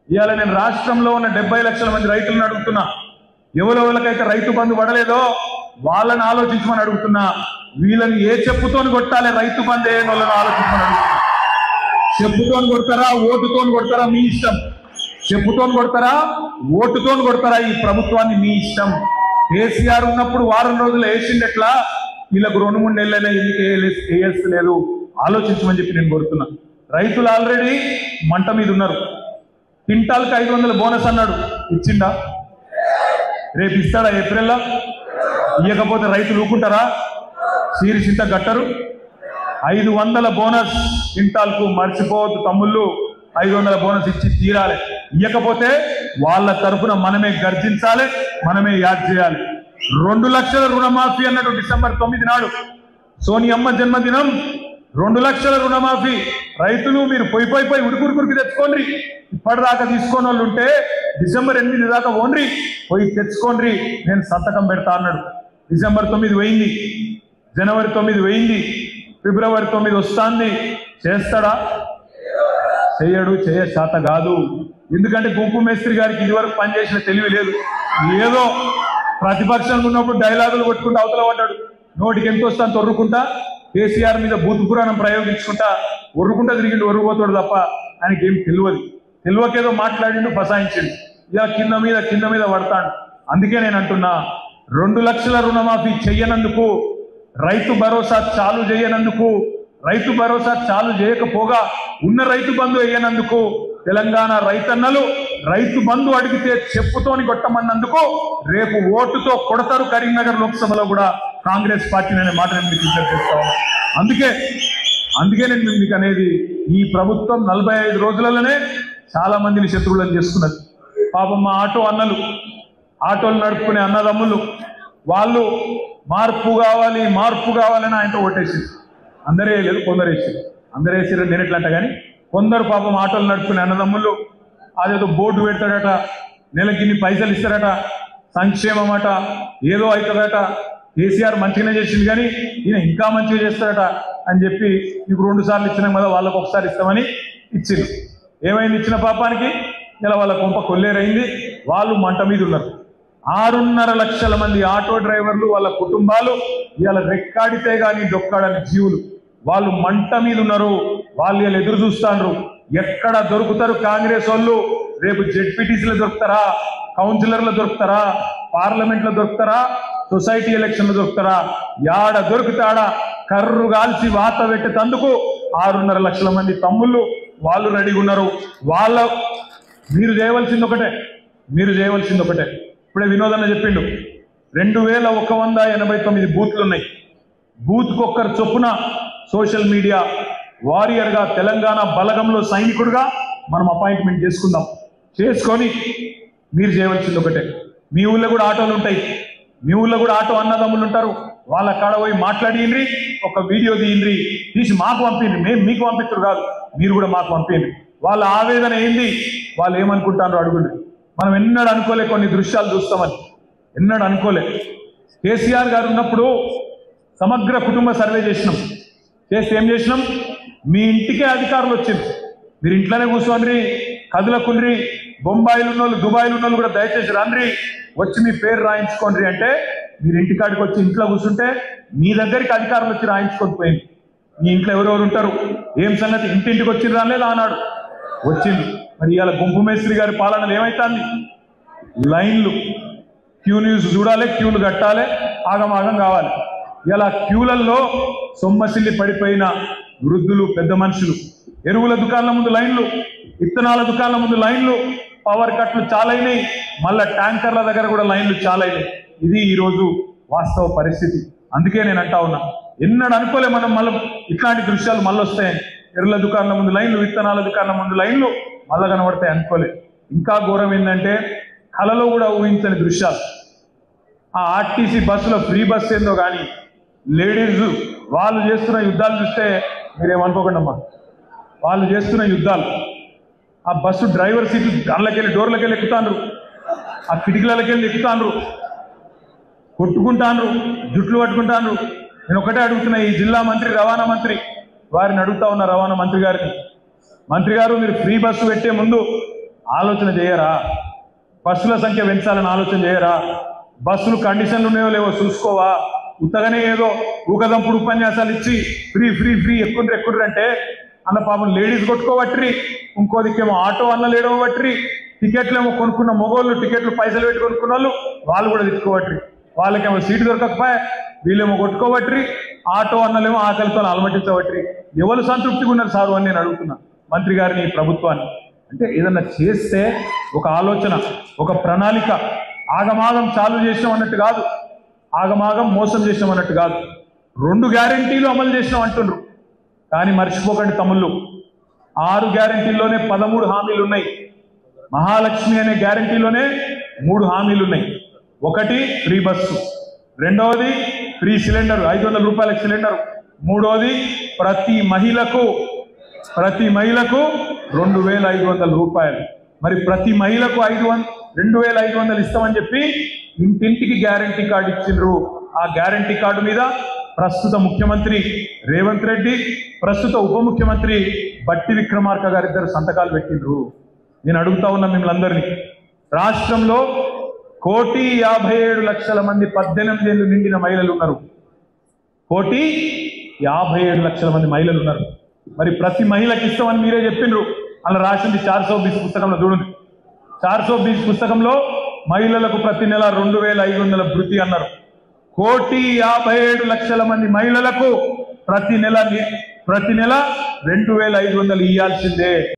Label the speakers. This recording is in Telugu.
Speaker 1: ఇవాళ నేను రాష్ట్రంలో ఉన్న 70 లక్షల మంది రైతులను అడుగుతున్నా, ఎవరెవరికైతే రైతు బంధు పడలేదో వాళ్ళని ఆలోచించమని అడుగుతున్నా. వీళ్ళని ఏ చెప్పుతోని కొట్టాలి రైతు బంధు వేయని వాళ్ళని ఆలోచించమని అడుగుతున్నా. చెప్పుతోని కొడతారా, ఓటుతోని కొడతారా మీ ఇష్టం. చెప్పుతోని కొడతారా, ఓటుతోని కొడతారా ఈ ప్రభుత్వాన్ని మీ ఇష్టం. కేసీఆర్ ఉన్నప్పుడు వారం రోజులు వేసిండెట్లా, వీళ్ళకు 2-3 నెలలైనా ఎందుకు వేయలేదు ఆలోచించమని చెప్పి నేను కోరుతున్నా. రైతులు ఆల్రెడీ మంట మీద ఉన్నారు. క్వింటాల్కి 500 బోనస్ అన్నాడు, ఇచ్చిండా? రేపు ఇస్తాడా ఏప్రిల్లో? ఇవ్వకపోతే రైతులు ఊకుంటారా? సీరిసింత గట్టరు. 500 బోనస్ క్వింటాల్కు, మర్చిపోవద్దు తమ్ముళ్ళు, 500 బోనస్ ఇచ్చి తీరాలి. ఇవ్వకపోతే వాళ్ళ తరఫున మనమే గర్జించాలి, మనమే యాద్ చేయాలి. 2 లక్షల రుణమాఫీ అన్నాడు డిసెంబర్ 9 నాడు, సోనియమ్మ జన్మదినం. 2 లక్షల రుణమాఫీ. రైతులు మీరు పోయి ఉడుకురికి తెచ్చుకోండి. ఇప్పటిదాకా తీసుకోని వాళ్ళు ఉంటే డిసెంబర్ 8 దాకా ఓన్రి పోయి తెచ్చుకోండి, నేను సంతకం పెడతా అన్నాడు. డిసెంబర్ 9 పోయింది, జనవరి 9 పోయింది, ఫిబ్రవరి 9 వస్తుంది. చేస్తాడా? చేయడు, చేత కాదు. ఎందుకంటే గుంపు మేస్త్రి గారికి ఇదివరకు పనిచేసిన తెలివి లేదు. ఏదో ప్రతిపక్షంలో ఉన్నప్పుడు డైలాగులు కొట్టుకుంటూ అవతల పడ్డాడు. నోటికి ఎంత వస్తాను తొర్రుకుంటా, కేసీఆర్ మీద భూత పురాణం ప్రయోగించుకుంటా ఒర్రుకుంటా తిరిగిండు, ఒర్రుపోతాడు తప్ప ఆయనకి ఏం తెలియదు. తెలియకేదో మాట్లాడిండు, ఫసాయించిండు. ఇలా కింద మీద పడతాడు. అందుకే నేను అంటున్నా, 2 లక్షల రుణమాఫీ చెయ్యనందుకు, రైతు భరోసా చాలు చేయనందుకు, రైతు భరోసా చాలు చేయకపోగా ఉన్న రైతు బంధు వేయనందుకు, తెలంగాణ రైతన్నలు రైతు బంధు అడిగితే చెప్పుతోని కొట్టమన్నందుకు రేపు ఓటుతో కొడతారు కరీంనగర్ లోక్సభలో కూడా కాంగ్రెస్ పార్టీని అనే మాట నేను మీకు విజ్ఞప్తి చేస్తా ఉన్నా. అందుకే నేను మీకు అనేది, ఈ ప్రభుత్వం 45 రోజులలోనే చాలా మందిని శత్రువులను చేసుకున్నది. పాపం మా ఆటోలు నడుపుకునే అన్నదమ్ములు వాళ్ళు మార్పు కావాలని ఆయనతో ఓటేసింది. అందరే లేదు, కొందరు వేసారు. అందరూ వేసారు నేను ఎట్లా అంట, కానీ కొందరు పాపం ఆటోలు నడుపుకునే అన్నదమ్ములు అదేదో బోర్డు పెడతాడట, నెలకిన్ని పైసలు ఇస్తారట, సంక్షేమం అట, ఏదో అవుతుందట, కేసీఆర్ మంచిగానే చేసింది కానీ ఈయన ఇంకా మంచిగా చేస్తాడట అని చెప్పి మీకు 2 సార్లు ఇచ్చినాం కదా, వాళ్ళకు ఒకసారి ఇస్తామని ఇచ్చింది. ఏమైంది ఇచ్చిన పాపానికి? ఇలా వాళ్ళ కొంప కొల్లేరైంది. వాళ్ళు మంట మీద ఉన్నారు. 6.5 లక్షల మంది ఆటో డ్రైవర్లు, వాళ్ళ కుటుంబాలు ఇవాళ రెక్కాడితే కానీ డొక్కాడని జీవులు, వాళ్ళు మంట మీద ఉన్నారు. వాళ్ళు ఇలా ఎదురు చూస్తాండ్రు, ఎక్కడ దొరుకుతారు కాంగ్రెస్ వాళ్ళు? రేపు జెడ్పీటీసీలో దొరుకుతారా, కౌన్సిలర్లు దొరుకుతారా, పార్లమెంట్లో దొరుకుతారా, సొసైటీ ఎలక్షన్లో దొరుకుతారా? యాడ దొరుకుతాడా కర్రు కాల్చి వాత పెట్టేందుకు 6.5 లక్షల మంది తమ్ముళ్ళు వాళ్ళు రెడీగా ఉన్నారు. మీరు చేయవలసింది ఒకటే. ఇప్పుడే వినోదన్న చెప్పిండు, 2189 బూత్లు ఉన్నాయి. బూత్కు ఒక్కరు చొప్పున సోషల్ మీడియా వారియర్గా, తెలంగాణ బలగంలో సైనికుడుగా మనం అపాయింట్మెంట్ చేసుకొని మీరు చేయవలసింది ఒకటే. మీ ఊళ్ళో కూడా ఆటోలు ఉంటాయి, మీ ఊళ్ళో కూడా ఆటో అన్నదమ్ములు ఉంటారు. వాళ్ళ కాడ పోయి మాట్లాడియండ్రి, ఒక వీడియో తీసి మాకు పంపిండ్రి. మేము మీకు పంపించరు కాదు, మీరు కూడా మాకు పంపిండ్రి. వాళ్ళ ఆవేదన ఏంది, వాళ్ళు ఏమనుకుంటారో అడుగుండ్రి. మనం ఎన్నడూ అనుకోలే కొన్ని దృశ్యాలు చూస్తామని, ఎన్నడూ అనుకోలే. కేసీఆర్ గారు ఉన్నప్పుడు సమగ్ర కుటుంబ సర్వే చేస్తే ఏం చేసినాం? మీ ఇంటికే అధికారులు వచ్చింది, మీరు ఇంట్లోనే కూర్చోండి, కదులకుండ్రి, బొంబాయిలు ఉన్నోళ్ళు, దుబాయ్లు ఉన్నోళ్ళు కూడా దయచేసి రండి, వచ్చి మీ పేరు రాయించుకోండి అంటే మీరు ఇంటికాడికి వచ్చి ఇంట్లో కూర్చుంటే మీ దగ్గరికి అధికారులు వచ్చి రాయించుకొని పోయింది. మీ ఇంట్లో ఎవరెవరు ఉంటారు, ఏం సంగతి, ఇంటింటికి వచ్చింది రాలేదు ఆనాడు వచ్చింది. మరి ఇవాళ గుంపు మేస్త్రి గారి పాలనలు ఏమైతుంది? లైన్లు, క్యూ న్యూస్ చూడాలి, క్యూలు కట్టాలి, ఆగమాగం కావాలి. ఇలా క్యూలల్లో సొమ్మసిల్లి పడిపోయిన వృద్ధులు, పెద్ద మనుషులు, ఎరువుల దుకాణాల ముందు లైన్లు, విత్తనాల దుకాణాల ముందు లైన్లు, పవర్ కట్లు చాలైనాయి, మళ్ళా ట్యాంకర్ల దగ్గర కూడా లైన్లు చాలైనాయి. ఇది ఈరోజు వాస్తవ పరిస్థితి. అందుకే నేను అంటా ఉన్నా, ఎన్నడూ అనుకోలే మనం మళ్ళీ ఇట్లాంటి దృశ్యాలు మళ్ళీ వస్తాయని. ఎరువుల దుకాణాల ముందు లైన్లు, విత్తనాల దుకాణాల ముందు లైన్లు మళ్ళా కనబడతాయి అనుకోలే. ఇంకా ఘోరం ఏంటంటే కళలో కూడా ఊహించని దృశ్యాలు. ఆ ఆర్టీసీ బస్సులో ఫ్రీ బస్ ఏందో కానీ లేడీస్ వాళ్ళు చేస్తున్న యుద్ధాలు చూస్తే మీరేమనుకోకండి అమ్మా, వాళ్ళు చేస్తున్న యుద్ధాలు. ఆ బస్సు డ్రైవర్ సీట్లు దానిలోకెళ్ళి డోర్లకెళ్ళి ఎక్కుతాండ్రు, ఆ కిటికీలకెళ్ళి ఎక్కుతాండ్రు, కొట్టుకుంటాండ్రు, జుట్లు పట్టుకుంటాండ్రు. నేను ఒకటే అడుగుతున్నా, ఈ జిల్లా మంత్రి, రవాణా మంత్రి వారిని అడుగుతా ఉన్న, రవాణా మంత్రి గారిని, మంత్రి గారు మీరు ఫ్రీ బస్సు పెట్టే ముందు ఆలోచన చేయరా? బస్సుల సంఖ్య పెంచాలని ఆలోచన చేయరా? బస్సులు కండిషన్లు ఉన్నాయో లేవో చూసుకోవా? ఉత్తగానే ఏదో ఊకదంపుడు ఉపన్యాసాలు ఇచ్చి ఫ్రీ ఫ్రీ ఫ్రీ ఎక్కుండ్రు అంటే అన్న పాపం లేడీస్ కొట్టుకోవట్రి, ఇంకో దిక్కేమో ఆటో అన్న లేడవట్రి, టికెట్లు ఏమో కొనుక్కున్న మొగోళ్ళు టికెట్లు పైసలు పెట్టి కొనుక్కున్న వాళ్ళు కూడా తిట్టుకోవట్రి, వాళ్ళకేమో సీటు దొరకకపోయా వీళ్ళేమో కొట్టుకోవట్రి, ఆటో అన్నలేమో ఆకలితో అలమటించవట్రి. ఎవరు సంతృప్తిగా ఉన్నారు సారు అని నేను అడుగుతున్నా మంత్రి గారిని, ప్రభుత్వాన్ని. అంటే ఏదన్నా చేస్తే ఒక ఆలోచన, ఒక ప్రణాళిక, ఆగమాగం చాలు చేసినాం అన్నట్టు కాదు, ఆగమాగం మోసం చేసినాం అన్నట్టు కాదు. 2 గ్యారెంటీలు అమలు చేసినాం అంటుండ్రు. కానీ మర్చిపోకండి తమ్ముళ్ళు, 6 గ్యారెంటీల్లోనే 13 హామీలు ఉన్నాయి. మహాలక్ష్మి అనే గ్యారెంటీలోనే 3 హామీలు ఉన్నాయి. ఒకటి ఫ్రీ బస్సు, రెండవది ఫ్రీ సిలిండర్ 500 రూపాయలకు సిలిండర్, మూడవది ప్రతి మహిళకు 2500 రూపాయలు. మరి ప్రతి మహిళకు 2500 ఇస్తామని చెప్పి ఇంటింటికి గ్యారెంటీ కార్డు ఇచ్చిండ్రు. ఆ గ్యారెంటీ కార్డు మీద ప్రస్తుత ముఖ్యమంత్రి రేవంత్ రెడ్డి, ప్రస్తుత ఉప ముఖ్యమంత్రి బట్టి విక్రమార్క గారిద్దరు సంతకాలు పెట్టిండ్రు. నేను అడుగుతా ఉన్నా మిమ్మల్ని, రాష్ట్రంలో 1,57,00,000 మంది 18 ఏళ్ళు నిండిన మహిళలు ఉన్నారు. 1,57,00,000 మంది మహిళలు ఉన్నారు. మరి ప్రతి మహిళకి ఇస్తామని మీరే చెప్పిండ్రు. అలా రాసింది 420 పుస్తకంలో చూడండి. 420 పుస్తకంలో మహిళలకు ప్రతి నెల 2,500 భృతి అన్నారు. 1,57,00,000 మంది మహిళలకు ప్రతి నెల 2,500 ఇయ్యాల్సిందే.